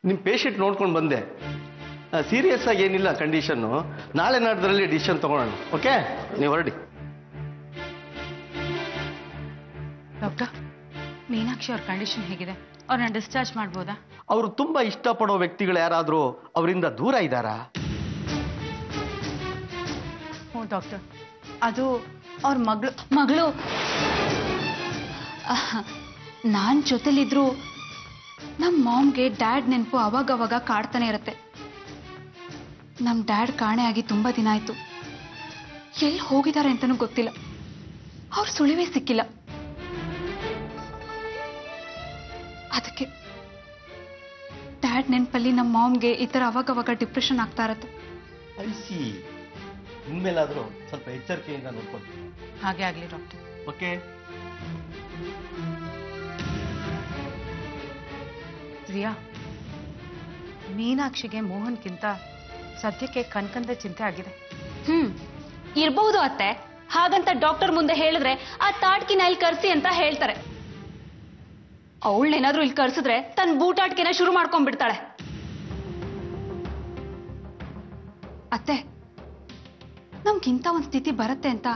ನಿಮ್ಮ ಪೇಷಂಟ್ ನೋಡ್ಕೊಂಡು ಬಂದೆ. ಸೀರಿಯಸ್ ಆಗಿ ಏನಿಲ್ಲ ಕಂಡೀಷನ್ನು. ನಾಳೆ ನಾಡ್ದರಲ್ಲಿ ಡಿಸಿಷನ್ ತಗೊಳ್ಳೋಣ. ಓಕೆ, ನೀವು ಹೊರಡಿ. ಡಾಕ್ಟರ್, ಮೀನಾಕ್ಷಿ ಅವ್ರ ಕಂಡೀಷನ್ ಹೇಗಿದೆ? ಅವ್ರನ್ನ ಡಿಸ್ಚಾರ್ಜ್ ಮಾಡ್ಬೋದಾ? ಅವರು ತುಂಬಾ ಇಷ್ಟಪಡೋ ವ್ಯಕ್ತಿಗಳು ಯಾರಾದರೂ ಅವರಿಂದ ದೂರ ಇದ್ದಾರಾ? ಹ್ಞೂ ಡಾಕ್ಟರ್, ಅದು ಅವ್ರ ಮಗಳು ನಾನ್ ಜೊತೆಲಿದ್ರು ನಮ್ಮ ಮಾಮ್ಗೆ ಡ್ಯಾಡ್ ನೆನಪು ಅವಾಗವಾಗ ಕಾಡ್ತಾನೆ ಇರುತ್ತೆ. ನಮ್ಮ ಡ್ಯಾಡ್ ಕಾಣೆಯಾಗಿ ತುಂಬಾ ದಿನ ಆಯ್ತು. ಎಲ್ಲಿ ಹೋಗಿದ್ದಾರೆ ಅಂತನೂ ಗೊತ್ತಿಲ್ಲ. ಅವ್ರ ಸುಳಿವೇ ಸಿಕ್ಕಿಲ್ಲ. ಅದಕ್ಕೆ ಡ್ಯಾಡ್ ನೆನಪಲ್ಲಿ ನಮ್ಮ ಮಾಮ್ಗೆ ಈ ಥರ ಅವಾಗವಾಗ ಡಿಪ್ರೆಷನ್ ಆಗ್ತಾ ಇರತ್ತೆ. ಐಸಿ, ಇನ್ಮೇಲಾದರೂ ಸ್ವಲ್ಪ ಎಚ್ಚರಿಕೆಯಿಂದ ನೋಡ್ಕೊಂಡು. ಹಾಗೆ ಆಗಲಿ ಡಾಕ್ಟರ್. ಓಕೆ. ಪ್ರಿಯಾ, ಮೀನಾಕ್ಷಿಗೆ ಮೋಹನ್ಗಿಂತ ಸದ್ಯಕ್ಕೆ ಕನಕಂದ ಚಿಂತೆ ಆಗಿದೆ. ಇರಬಹುದು ಅತ್ತೆ. ಹಾಗಂತ ಡಾಕ್ಟರ್ ಮುಂದೆ ಹೇಳಿದ್ರೆ ಆ ತಾಟ್ಕಿನ ಇಲ್ಲಿ ಕರ್ಸಿ ಅಂತ ಹೇಳ್ತಾರೆ. ಅವಳನ್ನೇನಾದ್ರೂ ಇಲ್ಲಿ ಕರ್ಸಿದ್ರೆ ತನ್ನ ಬೂಟಾಟ್ಕಿನ ಶುರು ಮಾಡ್ಕೊಂಡ್ಬಿಡ್ತಾಳೆ. ಅತ್ತೆ, ನಮ್ಗಿಂತ ಒಂದ್ ಸ್ಥಿತಿ ಬರುತ್ತೆ ಅಂತ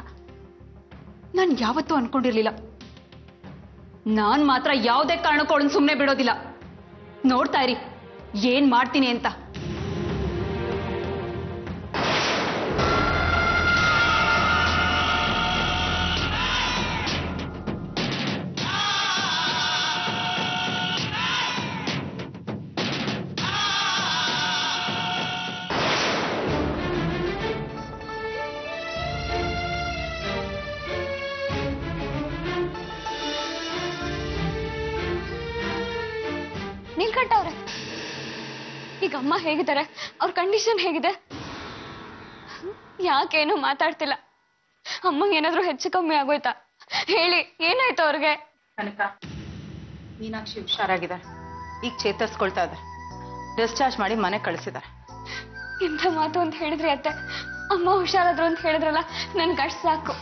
ನಾನು ಯಾವತ್ತೂ ಅನ್ಕೊಂಡಿರ್ಲಿಲ್ಲ. ನಾನ್ ಮಾತ್ರ ಯಾವುದೇ ಕಾರಣಕ್ಕೂ ಅವಳನ್ನ ಸುಮ್ಮನೆ ಬಿಡೋದಿಲ್ಲ. ನೋಡ್ತಾ ಇರಿ ಏನ್ ಮಾಡ್ತೀನಿ ಅಂತ. ನೀಲ್ಕಂಠ ಅವ್ರೆ, ಈಗ ಅಮ್ಮ ಹೇಗಿದ್ದಾರೆ? ಅವ್ರ ಕಂಡೀಷನ್ ಹೇಗಿದೆ? ಯಾಕೇನು ಮಾತಾಡ್ತಿಲ್ಲ? ಅಮ್ಮಂಗೆ ಏನಾದ್ರೂ ಹೆಚ್ಚು ಕಮ್ಮಿ ಆಗೋಯ್ತಾ? ಹೇಳಿ, ಏನಾಯ್ತು ಅವ್ರಿಗೆ? ಕನಕ, ಮೀನಾಕ್ಷಿ ಹುಷಾರಾಗಿದ್ದಾರೆ. ಈಗ ಚೇತರಿಸ್ಕೊಳ್ತಾ ಇದ್ದಾರೆ. ಡಿಸ್ಚಾರ್ಜ್ ಮಾಡಿ ಮನೆ ಕಳಿಸಿದ್ದಾರೆ. ಇಂಥ ಮಾತು ಅಂತ ಹೇಳಿದ್ರಿ ಅತ್ತೆ. ಅಮ್ಮ ಹುಷಾರಾದ್ರು ಅಂತ ಹೇಳಿದ್ರಲ್ಲ, ನನ್ಗೆ ಅಷ್ಟು ಸಾಕು.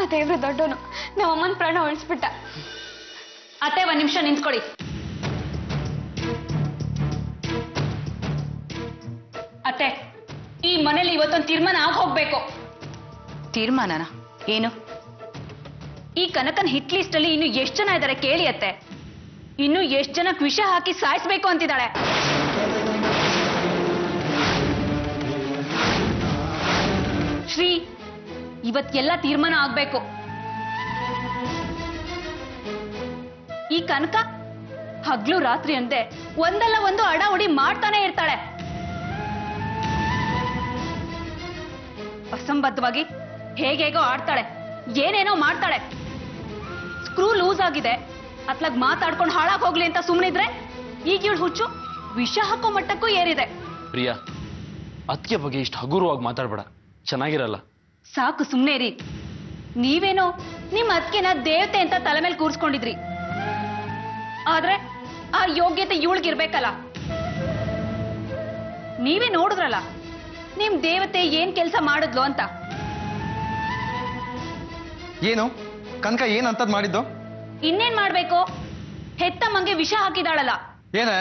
ಆ ದೇವ್ರು ದೊಡ್ಡವನು, ನಮ್ಮ ಅಮ್ಮನ ಪ್ರಾಣ ಉಳಿಸ್ಬಿಟ್ಟ. ಅತ್ತೆ, ಒಂದ್ ನಿಮಿಷ ನಿಂತ್ಕೊಳ್ಳಿ. ಅತ್ತೆ, ಈ ಮನೇಲಿ ಇವತ್ತೊಂದು ತೀರ್ಮಾನ ಆಗ ಹೋಗ್ಬೇಕು. ತೀರ್ಮಾನನ ಏನು? ಈ ಕನಕನ್ ಹಿಟ್ ಲಿಸ್ಟ್ ಅಲ್ಲಿ ಇನ್ನು ಎಷ್ಟು ಜನ ಇದ್ದಾರೆ ಕೇಳಿ ಅತ್ತೆ. ಇನ್ನು ಎಷ್ಟು ಜನಕ್ಕೆ ವಿಷ ಹಾಕಿ ಸಾಯಿಸ್ಬೇಕು ಅಂತಿದ್ದಾಳೆ. ಶ್ರೀ, ಇವತ್ತೆಲ್ಲ ತೀರ್ಮಾನ ಆಗ್ಬೇಕು. ಈ ಕನಕ ಹಗ್ಲು ರಾತ್ರಿ ಅಂತೆ ಒಂದಲ್ಲ ಒಂದು ಅಡಾವಡಿ ಮಾಡ್ತಾನೆ ಇರ್ತಾಳೆ. ಅಸಂಬದ್ಧವಾಗಿ ಹೇಗೇಗೋ ಆಡ್ತಾಳೆ, ಏನೇನೋ ಮಾಡ್ತಾಳೆ. ಸ್ಕ್ರೂ ಲೂಸ್ ಆಗಿದೆ, ಅತ್ಲಾಗ್ ಮಾತಾಡ್ಕೊಂಡು ಹಾಳಾಗ್ ಹೋಗ್ಲಿ ಅಂತ ಸುಮ್ಮನಿದ್ರೆ ಈಗ ಇವಳು ಹುಚ್ಚು ವಿಷ ಹಾಕೋ ಮಟ್ಟಕ್ಕೂ ಏರಿದೆ. ಪ್ರಿಯಾ, ಅದಕ್ಕೆ ಬಗ್ಗೆ ಇಷ್ಟು ಹಗುರವಾಗಿ ಮಾತಾಡ್ಬೇಡ, ಚೆನ್ನಾಗಿರಲ್ಲ. ಸಾಕು ಸುಮ್ಮನೆ ರೀ. ನೀವೇನೋ ನಿಮ್ಮ ಅದಕ್ಕೆನ ದೇವತೆ ಅಂತ ತಲೆ ಮೇಲೆ ಕೂರಿಸ್ಕೊಂಡಿದ್ರಿ. ಆದ್ರೆ ಆ ಯೋಗ್ಯತೆ ಇವಳಿಗಿರ್ಬೇಕಲ್ಲ. ನೀವೇ ನೋಡಿದ್ರಲ್ಲ ನಿಮ್ ದೇವತೆ ಏನ್ ಕೆಲಸ ಮಾಡಿದ್ಲು ಅಂತ. ಏನು ಕನಕ ಏನಂತದ್ ಮಾಡಿದ್ದು? ಇನ್ನೇನ್ ಮಾಡ್ಬೇಕು? ಹೆತ್ತಮ್ಮಂಗೆ ವಿಷ ಹಾಕಿದಾಳಲ್ಲ. ಏನೇ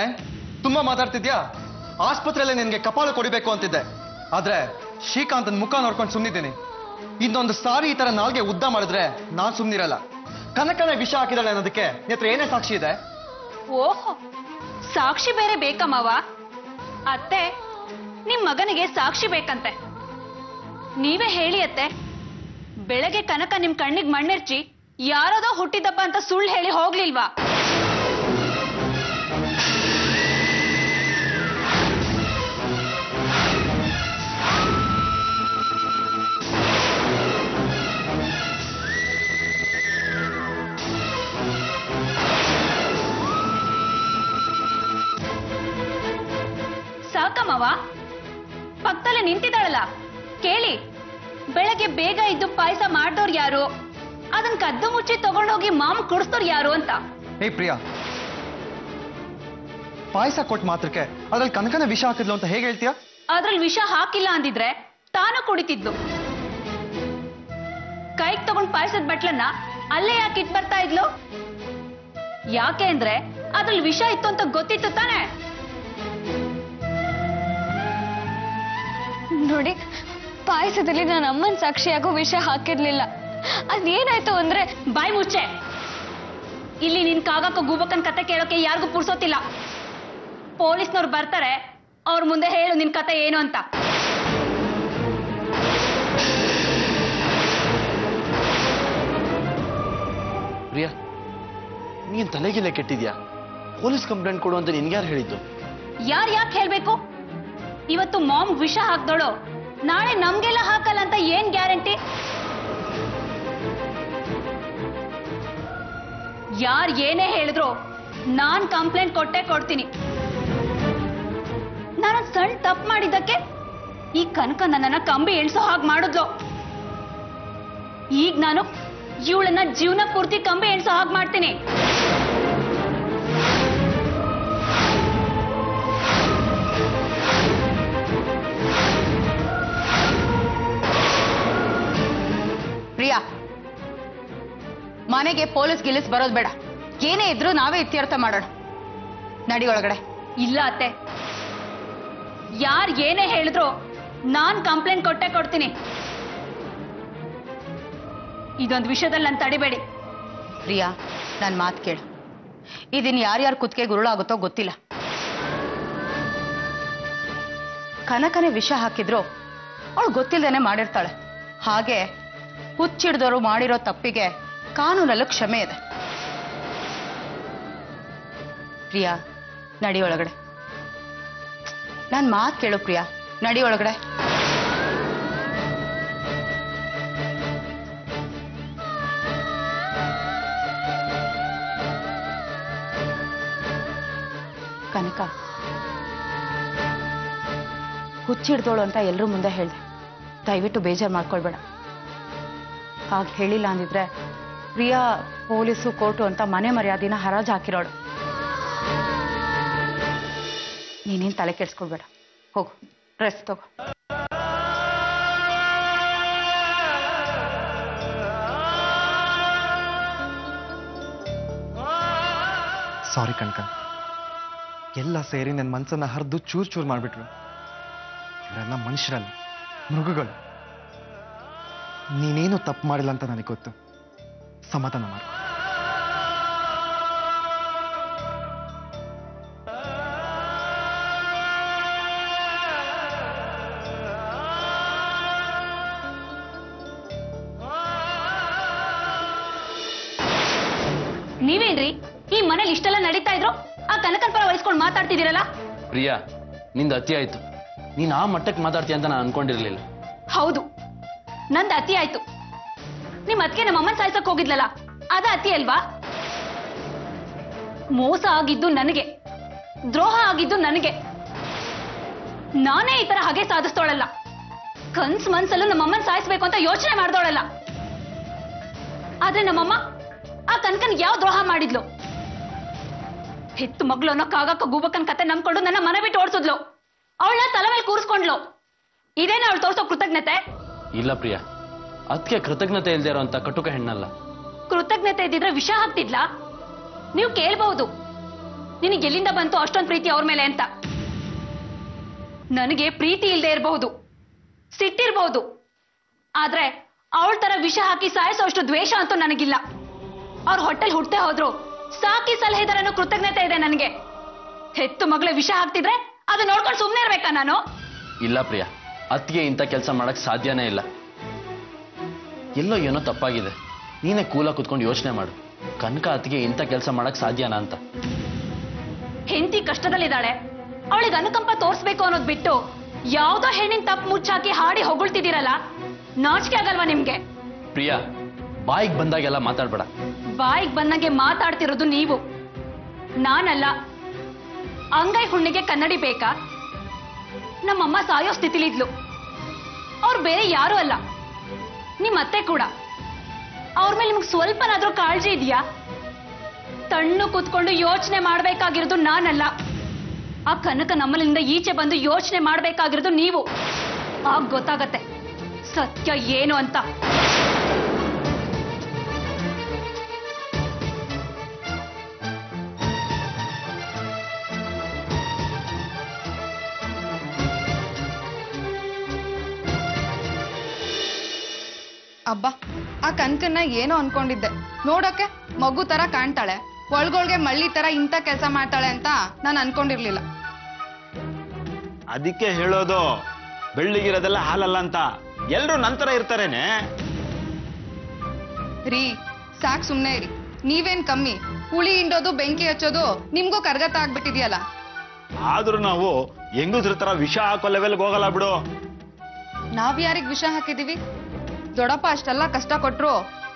ತುಂಬಾ ಮಾತಾಡ್ತಿದ್ಯಾ? ಆಸ್ಪತ್ರೆಯಲ್ಲೇ ನಿನ್ಗೆ ಕಪಾಳ ಕೊಡಿಬೇಕು ಅಂತಿದ್ದೆ, ಆದ್ರೆ ಶ್ರೀಕಾಂತನ್ ಮುಖ ನೋಡ್ಕೊಂಡು ಸುಮ್ನಿದ್ದೀನಿ. ಇನ್ನೊಂದು ಸಾರಿ ಈ ತರ ನಾಲ್ಗೆ ಉದ್ದ ಮಾಡಿದ್ರೆ ನಾನ್ ಸುಮ್ನಿರಲ್ಲ. ಕನಕನೇ ವಿಷ ಹಾಕಿದಾಳೆ ಅನ್ನೋದಕ್ಕೆ ನಿತ್ರ ಏನೇ ಸಾಕ್ಷಿ ಇದೆ? ಓಹೋ, ಸಾಕ್ಷಿ ಬೇರೆ ಬೇಕಮ್ಮವ? ಅತ್ತೆ, ನಿಮ್ ಮಗನಿಗೆ ಸಾಕ್ಷಿ ಬೇಕಂತೆ. ನೀವೇ ಹೇಳಿ ಅತ್ತೆ. ಬೆಳಗ್ಗೆ ಕನಕ ನಿಮ್ ಕಣ್ಣಿಗೆ ಮಣ್ಣೆರ್ಚಿ ಯಾರದೋ ಹುಟ್ಟಿದಪ್ಪ ಅಂತ ಸುಳ್ಳು ಹೇಳಿ ಹೋಗ್ಲಿಲ್ವಾ? ಸಾಕಮ್ಮವ, ಪಕ್ಕದಲ್ಲೇ ನಿಂತಿದ್ದಾಳಲ್ಲ, ಕೇಳಿ. ಬೆಳಗ್ಗೆ ಬೇಗ ಇದ್ದು ಪಾಯಸ ಮಾಡ್ದವ್ರು ಯಾರು? ಅದನ್ನ ಕದ್ದು ಮುಚ್ಚಿ ತಗೊಂಡೋಗಿ ಮಾಮ್ ಕುಡಿಸ್ತವ್ರು ಯಾರು ಅಂತ. ಏ ಪ್ರಿಯಾ, ಪಾಯಸ ಕೊಟ್ಟು ಮಾತ್ರಕ್ಕೆ ಅದ್ರಲ್ಲಿ ಕನಕನ ವಿಷ ಹಾಕಿದ್ಲು ಅಂತ ಹೇಗೆ ಹೇಳ್ತೀಯಾ? ಅದ್ರಲ್ಲಿ ವಿಷ ಹಾಕಿಲ್ಲ ಅಂದಿದ್ರೆ ತಾನು ಕುಡಿತಿದ್ಲು. ಕೈಗೆ ತಗೊಂಡ್ ಪಾಯಸದ ಬಟ್ಲನ್ನ ಅಲ್ಲೇ ಯಾಕೆ ಇಟ್ ಬರ್ತಾ ಇದ್ಲು? ಯಾಕೆ ಅಂದ್ರೆ ಅದ್ರಲ್ಲಿ ವಿಷ ಇತ್ತು ಅಂತ ಗೊತ್ತಿತ್ತು ತಾನೆ? ನೋಡಿ, ಪಾಯಸದಲ್ಲಿ ನಾನು ಅಮ್ಮನ್ ಸಾಕ್ಷಿಯಾಗೋ ವಿಷ ಹಾಕಿರ್ಲಿಲ್ಲ. ಅದೇನಾಯ್ತು ಅಂದ್ರೆ ಬಾಯ್ ಮುಚ್ಚೆ. ಇಲ್ಲಿ ನಿನ್ ಕಾಗಕ್ಕ ಗೂಬಕ್ಕನ್ ಕತೆ ಕೇಳೋಕೆ ಯಾರಿಗೂ ಪುರ್ಸೋತಿಲ್ಲ. ಪೊಲೀಸ್ನವ್ರು ಬರ್ತಾರೆ, ಅವ್ರ ಮುಂದೆ ಹೇಳು ನಿನ್ ಕತೆ ಏನು ಅಂತ. ಪ್ರಿಯಾ, ನೀನ್ ತಲೆಗಿಲೆ ಕೆಟ್ಟಿದ್ಯಾ? ಪೊಲೀಸ್ ಕಂಪ್ಲೇಂಟ್ ಕೊಡು ಅಂತ ನಿನ್ಗ್ಯಾರು ಹೇಳಿದ್ದು? ಯಾಕೆ ಹೇಳ್ಬೇಕು? ಇವತ್ತು ಮಾಮ್ ವಿಷ ಹಾಕ್ದೋಳು, ನಾಳೆ ನಮ್ಗೆಲ್ಲ ಹಾಕಲ್ಲ ಅಂತ ಏನ್ ಗ್ಯಾರಂಟಿ? ಯಾರ್ ಏನೇ ಹೇಳಿದ್ರು ನಾನ್ ಕಂಪ್ಲೇಂಟ್ ಕೊಟ್ಟೆ ಕೊಡ್ತೀನಿ. ನಾನೊಂದ್ ಸಣ್ಣ ತಪ್ಪು ಮಾಡಿದ್ದಕ್ಕೆ ಈ ಕನಕ ನನ್ನನ್ನ ಕಂಬಿ ಎಣ್ಸೋ ಹಾಗೆ ಮಾಡಿದ್ಲು. ಈಗ ನಾನು ಇವಳನ್ನ ಜೀವನ ಪೂರ್ತಿ ಕಂಬಿ ಎಣ್ಸೋ ಹಾಗೆ ಮಾಡ್ತೀನಿ. ಪ್ರಿಯಾ, ಮನೆಗೆ ಪೊಲೀಸ್ ಗಿಲಿಸ್ ಬರೋದು ಬೇಡ. ಏನೇ ಇದ್ರೂ ನಾವೇ ಇತ್ಯರ್ಥ ಮಾಡೋಣ. ನಡಿ ಒಳಗಡೆ. ಇಲ್ಲ ಅತ್ತೆ, ಯಾರ್ ಏನೇ ಹೇಳಿದ್ರು ನಾನ್ ಕಂಪ್ಲೇಂಟ್ ಕೊಟ್ಟೆ ಕೊಡ್ತೀನಿ. ಇದೊಂದು ವಿಷಯದಲ್ಲಿ ನಾನು ತಡಿಬೇಡಿ. ಪ್ರಿಯಾ, ನನ್ನ ಮಾತು ಕೇಳು. ಇದನ್ ಯಾರ್ಯಾರ ಕುತ್ತಿಗೆ ಗುರುಳಾಗುತ್ತೋ ಗೊತ್ತಿಲ್ಲ. ಕನಕನೇ ವಿಷ ಹಾಕಿದ್ರು ಅವಳು ಗೊತ್ತಿಲ್ದೇನೆ ಮಾಡಿರ್ತಾಳೆ. ಹಾಗೆ ಹುಚ್ಚಿಡ್ದವರು ಮಾಡಿರೋ ತಪ್ಪಿಗೆ ಕಾನೂನಲ್ಲೂ ಕ್ಷಮೆ ಇದೆ. ಪ್ರಿಯಾ, ನಡಿ ಒಳಗಡೆ. ನನ್ನ ಮಾತು ಕೇಳು ಪ್ರಿಯಾ, ನಡಿ ಒಳಗಡೆ. ಕನಕ, ಹುಚ್ಚಿಡ್ದೋಳು ಅಂತ ಎಲ್ರೂ ಮುಂದೆ ಹೇಳ್ದೆ. ದಯವಿಟ್ಟು ಬೇಜಾರು ಮಾಡ್ಕೊಳ್ಬೇಡ. ಹಾಗೆ ಹೇಳಿಲ್ಲ ಅಂದಿದ್ರೆ ಪ್ರಿಯಾ ಪೊಲೀಸು ಕೋರ್ಟು ಅಂತ ಮನೆ ಮರ್ಯಾದಿನ ಹರಾಜು ಹಾಕಿರೋಳು. ನೀನೇನು ತಲೆ ಕೆಡಿಸ್ಕೊಳ್ಬೇಡ. ಹೋಗು, ರೆಸ್ಟ್ ತಗೋ. ಸಾರಿ ಕನಕ, ಎಲ್ಲ ಸೇರಿ ನನ್ನ ಮನಸ್ಸನ್ನ ಹರಿದು ಚೂರ್ ಚೂರ್ ಮಾಡಿಬಿಟ್ರು. ಇವರೆಲ್ಲ ಮನುಷ್ಯರಲ್ಲ, ಮೃಗಗಳು. ನೀನೇನು ತಪ್ಪು ಮಾಡಿಲ್ಲ ಅಂತ ನನಗೆ ಗೊತ್ತು. ಸಮಾಧಾನ ಮಾಡು. ನೀವೇನ್ರಿ ಈ ಮನೇಲಿ ಇಷ್ಟೆಲ್ಲ ನಡೀತಾ ಇದ್ರು ಆ ಕನಕನ್ ಪರ ವಹಿಸ್ಕೊಂಡು ಮಾತಾಡ್ತಿದ್ದೀರಲ್ಲ? ಪ್ರಿಯಾ, ನಿಂದ ಅತಿ ಆಯ್ತು. ನೀನ್ ಆ ಮಟ್ಟಕ್ಕೆ ಮಾತಾಡ್ತೀಯ ಅಂತ ನಾನು ಅನ್ಕೊಂಡಿರ್ಲಿಲ್ಲ. ಹೌದು, ನಂದು ಅತಿ ಆಯ್ತು. ನಿಮ್ ಅದಕ್ಕೆ ನಮ್ಮ ಅಮ್ಮನ್ ಸಾಯ್ಸಕ್ ಹೋಗಿದ್ಲಲ್ಲ, ಅದ ಅತಿ ಅಲ್ವಾ? ಮೋಸ ಆಗಿದ್ದು ನನಗೆ, ದ್ರೋಹ ಆಗಿದ್ದು ನನಗೆ. ನಾನೇ ಈ ತರ ಹಾಗೆ ಸಾಧಿಸ್ತೋಳಲ್ಲ. ಕನ್ಸ್ ಮನ್ಸಲ್ಲೂ ನಮ್ಮಮ್ಮನ್ ಸಾಯಿಸ್ಬೇಕು ಅಂತ ಯೋಚನೆ ಮಾಡ್ದೋಳಲ್ಲ. ಆದ್ರೆ ನಮ್ಮಮ್ಮ ಆ ಕನಕನ್ ಯಾವ ದ್ರೋಹ ಮಾಡಿದ್ಲು? ಹೆತ್ತು ಮಗ್ಳು ಅನ್ನೋ ಕಾಗಕ್ಕ ಗೂಬಕ್ಕನ್ ಕತೆ ನಂಬ್ಕೊಂಡು ನನ್ನ ಮನೆ ಬಿಟ್ಟು ಓಡಿಸಿದ್ಲು. ಅವಳನ್ನ ತಲೆ ಮೇಲೆ ಕೂರಿಸ್ಕೊಂಡ್ಲು. ಇದೇನ ಅವಳು ತೋರಿಸೋ ಕೃತಜ್ಞತೆ? ಇಲ್ಲ ಪ್ರಿಯಾ, ಅದಕ್ಕೆ ಕೃತಜ್ಞತೆ ಇಲ್ದೇ ಇರೋ ಅಂತ ಕಟುಕ ಹೆಣ್ಣಲ್ಲ. ಕೃತಜ್ಞತೆ ಇದ್ದಿದ್ರೆ ವಿಷ ಹಾಕ್ತಿದ್ಲಾ? ನೀವು ಕೇಳ್ಬಹುದು, ನಿನಗೆ ಎಲ್ಲಿಂದ ಬಂತು ಅಷ್ಟೊಂದು ಪ್ರೀತಿ ಅವ್ರ ಮೇಲೆ ಅಂತ. ನನಗೆ ಪ್ರೀತಿ ಇಲ್ಲದೆ ಇರಬಹುದು, ಸಿಟ್ಟಿರ್ಬಹುದು, ಆದ್ರೆ ಅವಳ ತರ ವಿಷ ಹಾಕಿ ಸಾಯಿಸೋಷ್ಟು ದ್ವೇಷ ಅಂತೂ ನನಗಿಲ್ಲ. ಅವ್ರ ಹೊಟ್ಟೆಲ್ ಹುಟ್ಟೆ ಹೋದ್ರು ಸಾಕಿ ಸಲಹೆದಾರ ಅನ್ನೋ ಕೃತಜ್ಞತೆ ಇದೆ ನನಗೆ. ಹೆತ್ತು ಮಗಳು ವಿಷ ಹಾಕ್ತಿದ್ರೆ ಅದು ನೋಡ್ಕೊಂಡು ಸುಮ್ಮನೆ ಇರ್ಬೇಕಾ ನಾನು? ಇಲ್ಲ ಪ್ರಿಯಾ, ಅತ್ತಿಗೆ ಇಂಥ ಕೆಲಸ ಮಾಡಕ್ ಸಾಧ್ಯನೇ ಇಲ್ಲ. ಎಲ್ಲೋ ಏನೋ ತಪ್ಪಾಗಿದೆ. ನೀನೇ ಕೂಲ ಕುತ್ಕೊಂಡು ಯೋಚನೆ ಮಾಡು. ಕನಕ ಅತ್ತಿಗೆ ಇಂಥ ಕೆಲಸ ಮಾಡಕ್ ಸಾಧ್ಯನಾ ಅಂತ. ಹೆಂಡತಿ ಕಷ್ಟದಲ್ಲಿದ್ದಾಳೆ, ಅವಳಿಗೆ ಅನುಕಂಪ ತೋರಿಸ್ಬೇಕು ಅನ್ನೋದು ಬಿಟ್ಟು ಯಾವ್ದೋ ಹೆಣ್ಣಿನ ತಪ್ಪು ಮುಚ್ಚಾಕಿ ಹಾಡಿ ಹೊಗಳ್ತಿದ್ದೀರಲ್ಲ, ನಾಚಿಕೆ ಆಗಲ್ವಾ ನಿಮ್ಗೆ? ಪ್ರಿಯಾ, ಬಾಯಿಗೆ ಬಂದಾಗೆಲ್ಲ ಮಾತಾಡ್ಬೇಡ. ಬಾಯಿಗೆ ಬಂದಂಗೆ ಮಾತಾಡ್ತಿರೋದು ನೀವು, ನಾನಲ್ಲ. ಅಂಗೈ ಹುಣ್ಣಿಗೆ ಕನ್ನಡಿ ಬೇಕಾ? ನಮ್ಮಮ್ಮ ಸಾಯೋ ಸ್ಥಿತಿಲಿದ್ಲು. ಅವ್ರು ಬೇರೆ ಯಾರು ಅಲ್ಲ, ನಿಮ್ಮ ಅತ್ತೆ ಕೂಡ. ಅವ್ರ ಮೇಲೆ ನಿಮ್ಗೆ ಸ್ವಲ್ಪನಾದ್ರೂ ಕಾಳಜಿ ಇದೆಯಾ? ತಣ್ಣು ಕೂತ್ಕೊಂಡು ಯೋಚನೆ ಮಾಡ್ಬೇಕಾಗಿರೋದು ನಾನಲ್ಲ. ಆ ಕನಕ ನಮ್ಮಲ್ಲಿಂದ ಈಚೆ ಬಂದು ಯೋಚನೆ ಮಾಡ್ಬೇಕಾಗಿರೋದು ನೀವು. ಆಗ ಗೊತ್ತಾಗತ್ತೆ ಸತ್ಯ ಏನು ಅಂತ. ಅಬ್ಬಾ ಆ ಕನ್ಕನ್ನ ಏನೋ ಅನ್ಕೊಂಡಿದ್ದೆ, ನೋಡೋಕೆ ಮಗು ತರ ಕಾಣ್ತಾಳೆ, ಒಳ್ಗೊಳ್ಗೆ ಮಳ್ಳಿ ತರ ಇಂಥ ಕೆಲಸ ಮಾಡ್ತಾಳೆ ಅಂತ ನಾನು ಅನ್ಕೊಂಡಿರ್ಲಿಲ್ಲ. ಅದಕ್ಕೆ ಹೇಳೋದು ಬೆಳ್ಳಿಗಿರೋದೆಲ್ಲ ಹಾಲಲ್ಲ ಅಂತ. ಎಲ್ರು ನಂತರ ಇರ್ತಾರೇನೆ. ರೀ ಸಾಕ್ ಸುಮ್ನೆ ಇರಿ, ನೀವೇನ್ ಕಮ್ಮಿ? ಹುಳಿ ಹಿಂಡೋದು ಬೆಂಕಿ ಹಚ್ಚೋದು ನಿಮ್ಗೂ ಕರ್ಗತ ಆಗ್ಬಿಟ್ಟಿದ್ಯಲ್ಲ. ಆದ್ರೂ ನಾವು ಹೆಂಗುಸ್ರ ತರ ವಿಷ ಹಾಕೋ ಲೆವೆಲ್ಗೆ ಹೋಗಲ್ಲ ಬಿಡು. ನಾವ್ ಯಾರಿಗ್ ವಿಷ ಹಾಕಿದೀವಿ? ದೊಡ್ಡಪ್ಪ ಅಷ್ಟೆಲ್ಲ ಕಷ್ಟ ಕೊಟ್ರು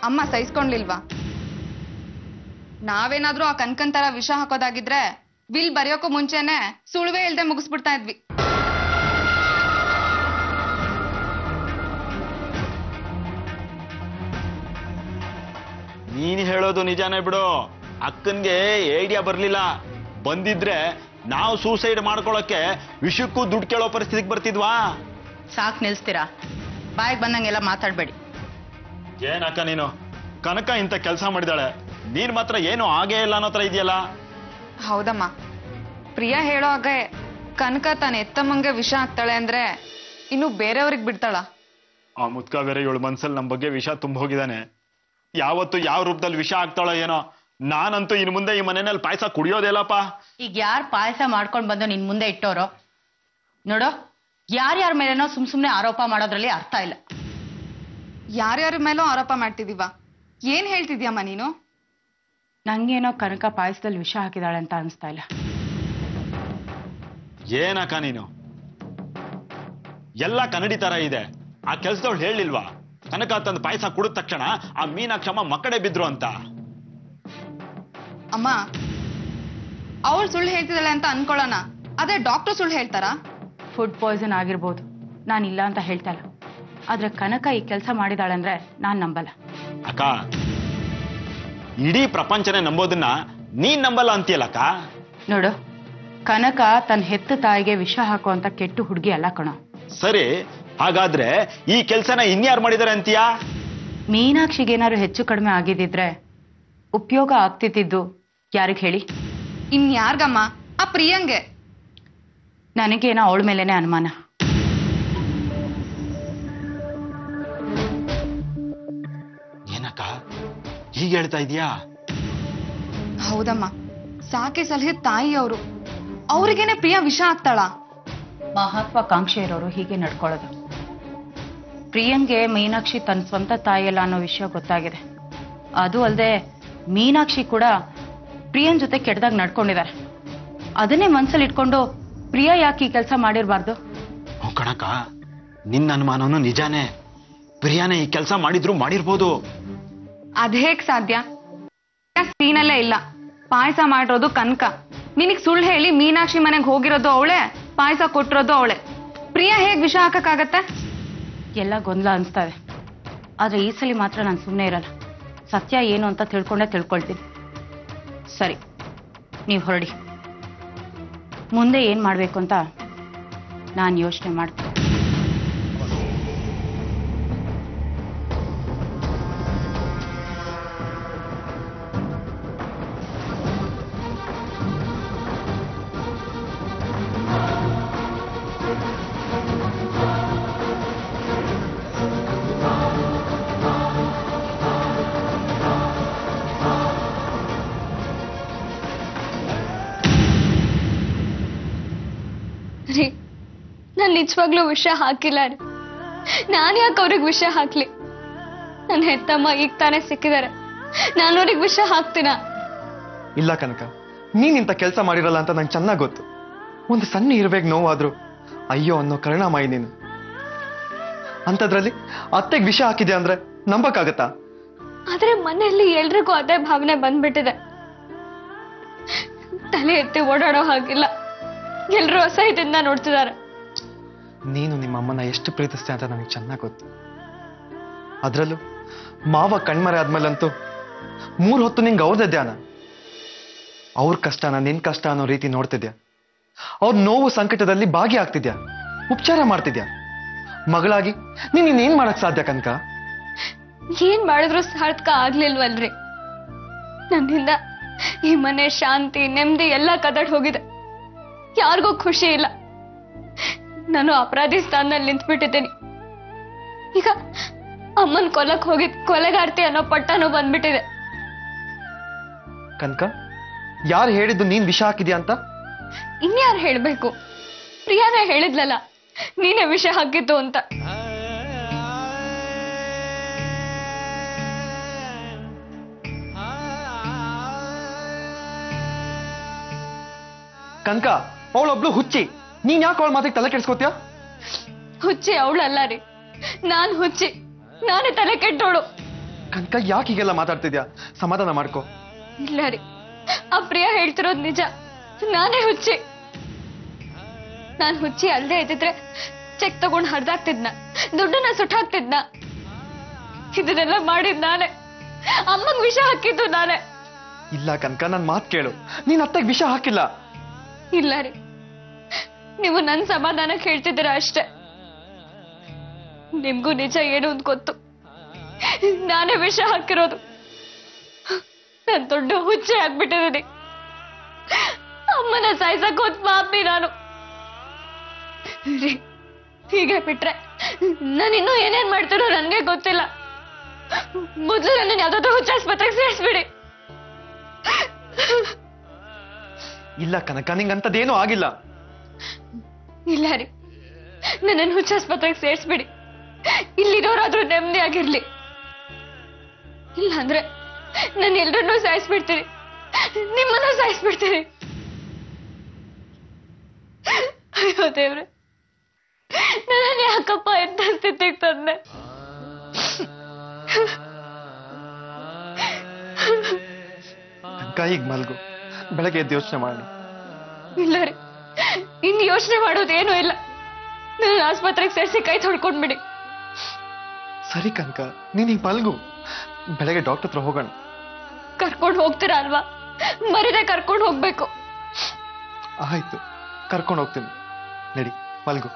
ಅಮ್ಮ ಸಹಿಸ್ಕೊಂಡ್ಲಿಲ್ವಾ? ನಾವೇನಾದ್ರೂ ಆ ಕನ್ಕನ್ ತರ ವಿಷ ಹಾಕೋದಾಗಿದ್ರೆ ಬಿಲ್ ಬರೆಯೋಕ್ಕೂ ಮುಂಚೆನೆ ಸುಳುವೆ ಇಲ್ದೆ ಮುಗಿಸ್ಬಿಡ್ತಾ ಇದ್ವಿ. ನೀನ್ ಹೇಳೋದು ನಿಜಾನೇ ಬಿಡು. ಅಕ್ಕನ್ಗೆ ಐಡಿಯಾ ಬರ್ಲಿಲ್ಲ. ಬಂದಿದ್ರೆ ನಾವು ಸೂಸೈಡ್ ಮಾಡ್ಕೊಳಕ್ಕೆ ವಿಷಕ್ಕೂ ದುಡ್ಡು ಕೇಳೋ ಪರಿಸ್ಥಿತಿಗೆ ಬರ್ತಿದ್ವಾ? ಸಾಕ್ ನಿಲ್ಸ್ತೀರಾ? ಬಾಯಿಗೆ ಬಂದಂಗೆಲ್ಲ ಮಾತಾಡ್ಬೇಡಿ. ಏನಕ್ಕ ನೀನು? ಕನಕ ಇಂಥ ಕೆಲಸ ಮಾಡಿದಾಳೆ, ನೀನ್ ಮಾತ್ರ ಏನು ಆಗೇ ಇಲ್ಲ ಅನ್ನೋ ತರ ಇದೆಯಲ್ಲ. ಹೌದಮ್ಮ, ಪ್ರಿಯಾ ಹೇಳೋ ಹಾಗೆ ಕನಕ ತಾನ ಎತ್ತಮ್ಮಂಗೆ ವಿಷ ಹಾಕ್ತಾಳೆ ಅಂದ್ರೆ ಇನ್ನು ಬೇರೆಯವ್ರಿಗೆ ಬಿಡ್ತಾಳ? ಆ ಮುದ್ಕ ಬೇರೆ ಇವಳು ಮನ್ಸಲ್ಲಿ ನಮ್ಮ ಬಗ್ಗೆ ವಿಷ ತುಂಬ ಹೋಗಿದ್ದಾನೆ. ಯಾವತ್ತು ಯಾವ ರೂಪದಲ್ಲಿ ವಿಷ ಆಗ್ತಾಳೋ ಏನೋ. ನಾನಂತೂ ಇನ್ನು ಮುಂದೆ ಈ ಮನೆಯಲ್ಲಿ ಪಾಯಸ ಕುಡಿಯೋದೇಲಪ್ಪ. ಈಗ ಯಾರು ಪಾಯಸ ಮಾಡ್ಕೊಂಡು ಬಂದು ನಿನ್ ಮುಂದೆ ಇಟ್ಟೋರೋ ನೋಡೋ, ಯಾರ್ಯಾರ ಮೇಲೇನೋ ಸುಮ್ನೆ ಆರೋಪ ಮಾಡೋದ್ರಲ್ಲಿ ಅರ್ಥ ಇಲ್ಲ. ಯಾರ್ಯಾರ ಮೇಲೂ ಆರೋಪ ಮಾಡ್ತಿದೀವ? ಏನ್ ಹೇಳ್ತಿದ್ಯಮ್ಮ ನೀನು? ನಂಗೇನೋ ಕನಕ ಪಾಯಸದಲ್ಲಿ ವಿಷ ಹಾಕಿದಾಳೆ ಅಂತ ಅನಿಸ್ತಾ ಇಲ್ಲ. ಏನಕ್ಕ ನೀನು? ಎಲ್ಲ ಕನ್ನಡಿ ತರ ಇದೆ. ಆ ಕೆಲ್ಸದವಳು ಹೇಳಿಲ್ವಾ ಕನಕ ತಂದು ಪಾಯಸ ಕುಡಿದ ತಕ್ಷಣ ಆ ಮೀನಾಕ್ಷಮ್ಮ ಮಕ್ಕಳೇ ಬಿದ್ರು ಅಂತ? ಅಮ್ಮ, ಅವಳು ಸುಳ್ಳು ಹೇಳ್ತಿದ್ದಾಳೆ ಅಂತ ಅನ್ಕೊಳ್ಳೋಣ, ಅದೇ ಡಾಕ್ಟರ್ ಸುಳ್ಳು ಹೇಳ್ತಾರಾ? ಫುಡ್ ಪಾಯ್ಸನ್ ಆಗಿರ್ಬೋದು, ನಾನು ಇಲ್ಲ ಅಂತ ಹೇಳ್ತಾ ಇಲ್ಲ. ಆದ್ರೆ ಕನಕ ಈ ಕೆಲಸ ಮಾಡಿದಾಳೆ ಅಂದ್ರೆ ನಾನ್ ನಂಬಲ್ಲ. ಅಕ್ಕ, ಇಡೀ ಪ್ರಪಂಚನೇ ನಂಬೋದನ್ನ ನೀನ್ ನಂಬಲ್ಲ ಅಂತೀಯಲ್ಲಕ್ಕ? ನೋಡು, ಕನಕ ತನ್ನ ಹೆತ್ತ ತಾಯಿಗೆ ವಿಷ ಹಾಕುವಂತ ಕೆಟ್ಟು ಹುಡುಗಿ ಅಲ್ಲ ಕಣೋ. ಸರಿ, ಹಾಗಾದ್ರೆ ಈ ಕೆಲ್ಸನ ಇನ್ಯಾರು ಮಾಡಿದಾರೆ ಅಂತೀಯಾ? ಮೀನಾಕ್ಷಿಗೇನಾದ್ರು ಹೆಚ್ಚು ಕಡಿಮೆ ಆಗಿದ್ದಿದ್ರೆ ಉಪಯೋಗ ಆಗ್ತಿದ್ದು ಯಾರಿಗೆ ಹೇಳಿ? ಇನ್ಯಾರ್ಗಮ್ಮ? ಆ ಪ್ರಿಯಂಗೆ. ನನಗೇನೋ ಅವಳ ಮೇಲೇನೆ ಅನುಮಾನ. ಏನಕ್ಕ ಹೀಗೆ ಹೇಳ್ತಾ ಇದೀಯಾ? ಹೌದಮ್ಮ, ಸಾಕೆ ಸಲಹೆ ತಾಯಿ ಅವರು, ಅವ್ರಿಗೇನೆ ಪ್ರಿಯಾ ವಿಷ ಹಾಕ್ತಾಳ? ಮಹತ್ವಾಕಾಂಕ್ಷೆ ಇರೋರು ಹೀಗೆ ನಡ್ಕೊಳ್ಳೋದು. ಪ್ರಿಯಂಗೆ ಮೀನಾಕ್ಷಿ ತನ್ನ ಸ್ವಂತ ತಾಯಿಯಲ್ಲ ಅನ್ನೋ ವಿಷಯ ಗೊತ್ತಾಗಿದೆ. ಅದು ಅಲ್ಲದೆ ಮೀನಾಕ್ಷಿ ಕೂಡ ಪ್ರಿಯನ್ ಜೊತೆ ಕೆಟ್ಟದಾಗ ನಡ್ಕೊಂಡಿದ್ದಾರೆ. ಅದನ್ನೇ ಮನ್ಸಲ್ಲಿ ಇಟ್ಕೊಂಡು ಪ್ರಿಯಾ ಯಾಕೆ ಈ ಕೆಲಸ ಮಾಡಿರ್ಬಾರ್ದು? ಕಣಕ, ನಿನ್ನ ಅನುಮಾನನು ನಿಜಾನೇ. ಪ್ರಿಯಾನೇ ಈ ಕೆಲಸ ಮಾಡಿರ್ಬೋದು. ಅದೇಗ್ ಸಾಧ್ಯ? ಸೀನಲ್ಲೇ ಇಲ್ಲ. ಪಾಯಸ ಮಾಡಿರೋದು ಕನಕ. ನಿನಗ್ ಸುಳ್ಳು ಹೇಳಿ ಮೀನಾಕ್ಷಿ ಮನೆಗೆ ಹೋಗಿರೋದು ಅವಳೆ, ಪಾಯಸ ಕೊಟ್ಟಿರೋದು ಅವಳೆ. ಪ್ರಿಯಾ ಹೇಗ್ ವಿಷ ಹಾಕಕ್ಕಾಗತ್ತೆ? ಎಲ್ಲ ಗೊಂದಲ ಅನಿಸ್ತಾ ಇದೆ. ಆದ್ರೆ ಈ ಸಲ ಮಾತ್ರ ನಾನು ಸುಮ್ಮನೆ ಇರಲ್ಲ. ಸತ್ಯ ಏನು ಅಂತ ತಿಳ್ಕೊಳ್ತೀನಿ. ಸರಿ, ನೀವು ಹೊರಡಿ. ಮುಂದೆ ಏನ್ ಮಾಡ್ಬೇಕು ಅಂತ ನಾನು ಯೋಚನೆ ಮಾಡ್ತೀನಿ. ರೀ, ನಾನು ನಿಜವಾಗ್ಲೂ ವಿಷ ಹಾಕಿಲ್ಲ ರೀ. ನಾನು ಯಾಕೆ ಅವ್ರಿಗೆ ವಿಷ ಹಾಕ್ಲಿ? ನನ್ನ ಹೆತ್ತಮ್ಮ ಈಗ ತಾನೇ ಸಿಕ್ಕಿದ್ದಾರೆ, ನಾನು ಅವ್ರಿಗೆ ವಿಷ ಹಾಕ್ತೀನ? ಇಲ್ಲ ಕನಕ, ನೀನ್ ಇಂಥ ಕೆಲಸ ಮಾಡಿರಲ್ಲ ಅಂತ ನಂಗೆ ಚೆನ್ನಾಗಿ ಗೊತ್ತು. ಒಂದು ಸಣ್ಣ ಇರ್ಬೇಕು ನೋವಾದ್ರು ಅಯ್ಯೋ ಅನ್ನೋ ಕರುಣಾಮಯಿ ನೀನು. ಅಂಥದ್ರಲ್ಲಿ ಅತ್ತೆಗೆ ವಿಷ ಹಾಕಿದೆ ಅಂದ್ರೆ ನಂಬಕ್ಕಾಗತ್ತಾ? ಆದ್ರೆ ಮನೆಯಲ್ಲಿ ಎಲ್ರಿಗೂ ಅದೇ ಭಾವನೆ ಬಂದ್ಬಿಟ್ಟಿದೆ. ತಲೆ ಎತ್ತಿ ಓಡಾಡೋ ಹಾಗಿಲ್ಲ, ಎಲ್ರೂ ಅಸಹ್ಯದಿಂದ ನೋಡ್ತಿದ್ದಾರೆ. ನೀನು ನಿಮ್ಮ ಅಮ್ಮನ ಎಷ್ಟು ಪ್ರೀತಿಸ್ತೆ ಅಂತ ನನಗೆ ಚೆನ್ನಾಗಿ ಗೊತ್ತು. ಅದ್ರಲ್ಲೂ ಮಾವ ಕಣ್ಮರೆ ಆದ್ಮೇಲಂತೂ 3 ಹೊತ್ತು ನಿಂಗೆ ಅವ್ರದ್ದೇ ಧ್ಯಾನ. ಅವ್ರ ಕಷ್ಟನ ನಿನ್ ಕಷ್ಟ ಅನ್ನೋ ರೀತಿ ನೋಡ್ತಿದ್ಯಾ. ಅವ್ರ ನೋವು ಸಂಕಟದಲ್ಲಿ ಭಾಗಿಯಾಗ್ತಿದ್ಯಾ, ಉಪಚಾರ ಮಾಡ್ತಿದ್ಯಾ. ಮಗಳಾಗಿ ನೀನ್ ಇನ್ನೇನ್ ಮಾಡಕ್ ಸಾಧ್ಯ ಕನಕ? ಏನ್ ಮಾಡಿದ್ರು ಸಾರ್ಥಕ ಆಗ್ಲಿಲ್ವಲ್ರಿ. ನನ್ನಿಂದ ಈ ಮನೆ ಶಾಂತಿ ನೆಮ್ಮದಿ ಎಲ್ಲ ಕದಡ್ ಹೋಗಿದೆ. ಯಾರಿಗೂ ಖುಷಿ ಇಲ್ಲ. ನಾನು ಅಪರಾಧಿ ಸ್ಥಾನದಲ್ಲಿ ನಿಂತ್ಬಿಟ್ಟಿದ್ದೀನಿ. ಈಗ ಅಮ್ಮನ್ ಕೊಲ್ಲಕ್ ಹೋಗಿದ್ ಕೊಲೆಗಾರ್ತಿ ಅನ್ನೋ ಪಟ್ಟನೂ ಬಂದ್ಬಿಟ್ಟಿದೆ. ಕನಕ, ಯಾರು ಹೇಳಿದ್ದು ನೀನ್ ವಿಷ ಹಾಕಿದ್ಯಾ ಅಂತ? ಇನ್ಯಾರು ಹೇಳ್ಬೇಕು? ಪ್ರಿಯಾನೇ ಹೇಳಿದ್ಲಲ್ಲ ನೀನೇ ವಿಷ ಹಾಕಿದ್ದು ಅಂತ. ಕನಕ, ಅವಳೊಬ್ಳು ಹುಚ್ಚಿ. ನೀನ್ ಯಾಕೆ ಅವಳ ಮಾತಿಗೆ ತಲೆ ಕೆಡ್ಸ್ಕೋತೀಯ? ಹುಚ್ಚಿ ಅವಳಲ್ಲ ರೀ, ನಾನ್ ಹುಚ್ಚಿ. ನಾನೇ ತಲೆ ಕೆಟ್ಟೋಳು. ಕನಕ, ಯಾಕೆ ಹೀಗೆಲ್ಲ ಮಾತಾಡ್ತಿದ್ಯಾ? ಸಮಾಧಾನ ಮಾಡ್ಕೋ. ಇಲ್ಲ ರೀ, ಆ ಪ್ರಿಯಾ ಹೇಳ್ತಿರೋದು ನಿಜ. ನಾನೇ ಹುಚ್ಚಿ. ನಾನ್ ಹುಚ್ಚಿ ಅಲ್ಲದೆ ಇದ್ದಿದ್ರೆ ಚೆಕ್ ತಗೊಂಡು ಹರಿದಾಕ್ತಿದ್ನ, ದುಡ್ಡನ್ನ ಸುಟ್ಟಾಕ್ತಿದ್ನ. ಇದನ್ನೆಲ್ಲ ಮಾಡಿದ್ ನಾನೇ. ಅಮ್ಮಂಗ್ ವಿಷ ಹಾಕಿದ್ದು ನಾನೇ. ಇಲ್ಲ ಕನಕ, ನನ್ ಮಾತು ಕೇಳು. ನೀನ್ ಅತ್ತೆಗೆ ವಿಷ ಹಾಕಿಲ್ಲ. ಇಲ್ಲ ರೀ, ನೀವು ನನ್ ಸಮಾಧಾನಕ್ಕೆ ಹೇಳ್ತಿದ್ದೀರಾ ಅಷ್ಟೇ. ನಿಮ್ಗೂ ನಿಜ ಏನು ಅಂತ ಗೊತ್ತು. ನಾನೇ ವಿಷ ಹಾಕಿರೋದು. ನನ್ ದೊಡ್ಡ ಹುಚ್ಚೆ ಆಗ್ಬಿಟ್ಟಿದ್ದೀನಿ. ಅಮ್ಮನ ಸಾಯ್ಸಕ್ ಹೋದ್ ಪಾಪಿ ನಾನು. ರೀ, ಹೀಗೆ ಬಿಟ್ರೆ ನಾನಿನ್ನೂ ಏನೇನ್ ಮಾಡ್ತಾರೋ ನನ್ಗೆ ಗೊತ್ತಿಲ್ಲ. ಮೊದ್ಲು ನನ್ನ ಯಾವ್ದಾದ್ರು ಹುಚ್ಚಾಸ್ಪತ್ರೆಗೆ ಸೇರಿಸ್ಬಿಡಿ. ಇಲ್ಲ ಕನಕ, ನಿಂಗಂತದೇನೂ ಆಗಿಲ್ಲ. ಇಲ್ಲ ರೀ, ನನ್ನನ್ನು ಹುಚ್ಚಾಸ್ಪತ್ರೆಗೆ ಸೇರಿಸ್ಬಿಡಿ. ಇಲ್ಲಿರೋರಾದ್ರೂ ನೆಮ್ಮದಿ ಆಗಿರ್ಲಿ. ಇಲ್ಲಾಂದ್ರೆ ನಾನು ಎಲ್ರನ್ನೂ ಸಾಯಿಸ್ಬಿಡ್ತೀನಿ, ನಿಮ್ಮನ್ನ ಸಾಯಿಸ್ಬಿಡ್ತೀನಿ. ಅಯ್ಯೋ ದೇವ್ರೆ, ನನ್ನ ಯಾಕಪ್ಪ ಎಂತ ಸ್ಥಿತಿಗೆ ತಂದೆ? ಕನಕ, ಈಗ ಮಲ್ಗು. ಬೆಳಗ್ಗೆ ಎದ್ದು ಯೋಚನೆ ಮಾಡೋಣ. ಇಲ್ಲ ರೀ, ಇನ್ನು ಯೋಚನೆ ಮಾಡೋದೇನೂ ಇಲ್ಲ. ನನ್ನ ಆಸ್ಪತ್ರೆಗೆ ಸೇರಿಸಿ ಕೈ ತೊಳ್ಕೊಂಡ್ಬಿಡಿ. ಸರಿ ಕನಕ, ನೀನ್ ಈಗ ಮಲ್ಗು. ಬೆಳಗ್ಗೆ ಡಾಕ್ಟರ್ ಹತ್ರ ಹೋಗೋಣ. ಕರ್ಕೊಂಡು ಹೋಗ್ತೀರಾ ಅಲ್ವಾ? ಮರಿದೆ ಕರ್ಕೊಂಡು ಹೋಗ್ಬೇಕು. ಆಯ್ತು, ಕರ್ಕೊಂಡು ಹೋಗ್ತೀನಿ. ನಡಿ, ಮಲ್ಗು.